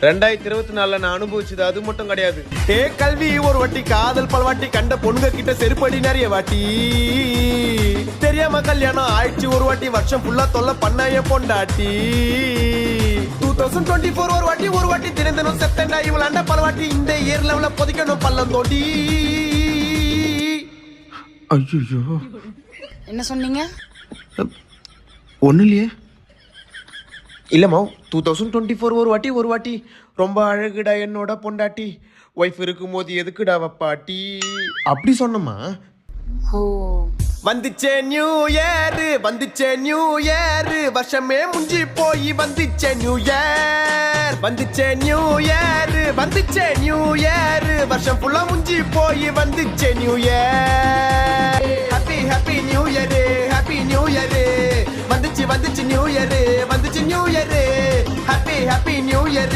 2024 நான் அனுபவிச்சது அது மட்டும் கிடையாது. கல்வி ஒரு வாட்டி, காதல் பல வாட்டி, கண்ட பொண்ணுங்க கிட்ட செருப்படி நிறைய வாட்டி, தெரியாம கல்யாணம் ஆயிடுச்சு ஒரு வாட்டி, வருஷம் ஃபுல்லா தொல்லை பண்ணாய பொண்டாட்டி. 2024 ஒரு வாட்டி தினம் தினம் செப்டண்டா இவளாண்ட பல வாட்டி, இந்த இயர் லெவல பொதிக்கணும் பள்ளம் தோண்டி. ஐயோ என்ன சொன்னீங்க? ஒண்ணு இல்லையே. இல்லம்மா, 2024 ஒரு வாட்டி ரொம்ப அழகுடா என்னோட பொண்டாட்டி, ஒய்ஃப் இருக்கும்போது எதுக்குடா வப்பாட்டி அப்படி சொன்னம்மா. ஓ, வந்துச்சே நியூ இயர், வந்துச்சே நியூ இயர், வருஷமே முஞ்சி போய் வந்துச்சே நியூ இயர், வந்துச்சே நியூ இயர், வந்துச்சே நியூ இயர், வருஷம் ஃபுல்லா முஞ்சி போய் வந்துச்சே new year. Happy happy new year, happy new year, வந்துச்சு வந்துச்சு நியூ இயர், வந்துச்சு new year, happy happy new year.